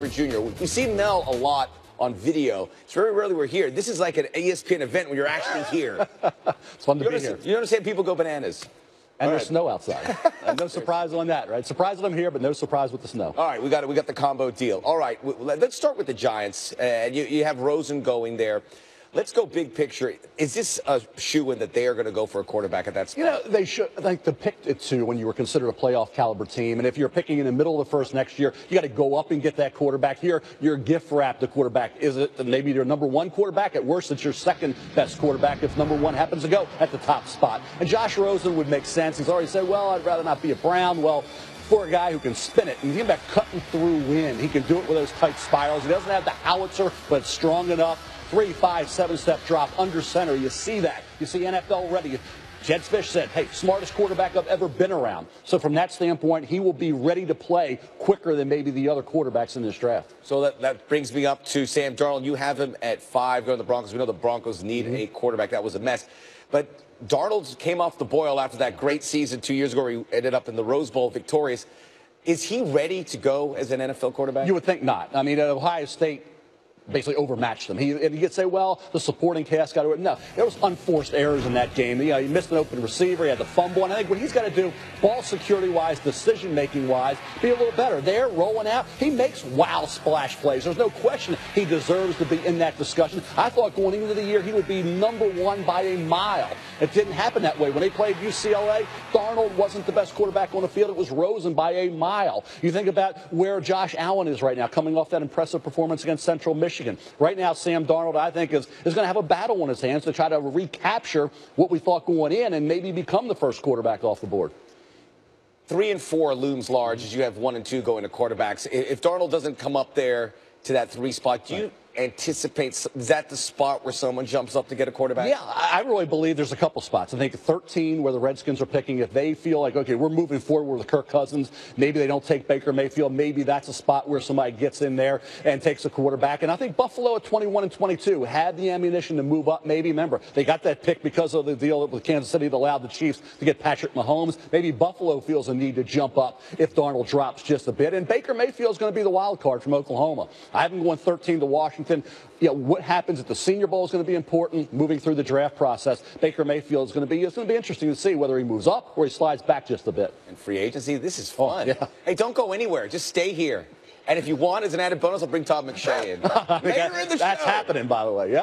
Jr. We see Mel a lot on video. It's very rarely we're here. This is like an ESPN event when you're actually here. It's fun to be here. You understand people go bananas. And there's snow outside. No surprise on that, right? Surprise that I'm here, but no surprise with the snow. All right, we got the combo deal. All right, let's start with the Giants. And you have Rosen going there. Let's go big picture. Is this a shoe-in that they are going to go for a quarterback at that spot? You know, they should. I think they picked it too when you were considered a playoff caliber team. And if you're picking in the middle of the first next year, you got to go up and get that quarterback. Here, you're gift wrapped the quarterback. Is it maybe your number one quarterback? At worst, it's your second best quarterback if number one happens to go at the top spot. And Josh Rosen would make sense. He's already said, well, I'd rather not be a Brown. Well, for a guy who can spin it, and think about cutting through wind. He can do it with those tight spirals. He doesn't have the howitzer, but it's strong enough. 3, 5, 7-step drop under center. You see that. You see NFL ready. Jed Fish said, hey, smartest quarterback I've ever been around. So from that standpoint, he will be ready to play quicker than maybe the other quarterbacks in this draft. So that brings me up to Sam Darnold. You have him at 5 going to the Broncos. We know the Broncos need a quarterback. That was a mess. But Darnold came off the boil after that great season 2 years ago where he ended up in the Rose Bowl victorious. Is he ready to go as an NFL quarterback? You would think not. I mean, at Ohio State, basically overmatched them. And you could say, well, the supporting cast got to it. No, there was unforced errors in that game. You know, he missed an open receiver. He had the fumble. And I think what he's got to do, ball security-wise, decision-making-wise, be a little better. There, rolling out, he makes wow splash plays. There's no question he deserves to be in that discussion. I thought going into the year he would be number one by a mile. It didn't happen that way. When they played UCLA, Darnold wasn't the best quarterback on the field. It was Rosen by a mile. You think about where Josh Allen is right now, coming off that impressive performance against Central Michigan. Right now, Sam Darnold, I think, is going to have a battle on his hands to try to recapture what we thought going in and maybe become the first quarterback off the board. 3 and 4 looms large as you have 1 and 2 going to quarterbacks. If Darnold doesn't come up there to that 3 spot, do you anticipate, is that the spot where someone jumps up to get a quarterback? Yeah, I really believe there's a couple spots. I think 13 where the Redskins are picking, if they feel like, okay, we're moving forward with Kirk Cousins, maybe they don't take Baker Mayfield, maybe that's a spot where somebody gets in there and takes a quarterback. And I think Buffalo at 21 and 22 had the ammunition to move up maybe. Remember, they got that pick because of the deal with Kansas City that allowed the Chiefs to get Patrick Mahomes. Maybe Buffalo feels a need to jump up if Darnold drops just a bit. And Baker Mayfield is going to be the wild card from Oklahoma. I haven't gone 13 to Washington. You know, what happens at the Senior Bowl is going to be important. Moving through the draft process, Baker Mayfield is going to be. It's going to be interesting to see whether he moves up or he slides back just a bit. And free agency, this is fun. Oh, yeah. Hey, don't go anywhere. Just stay here. And if you want, as an added bonus, I'll bring Todd McShay in. That's happening, by the way. Yeah.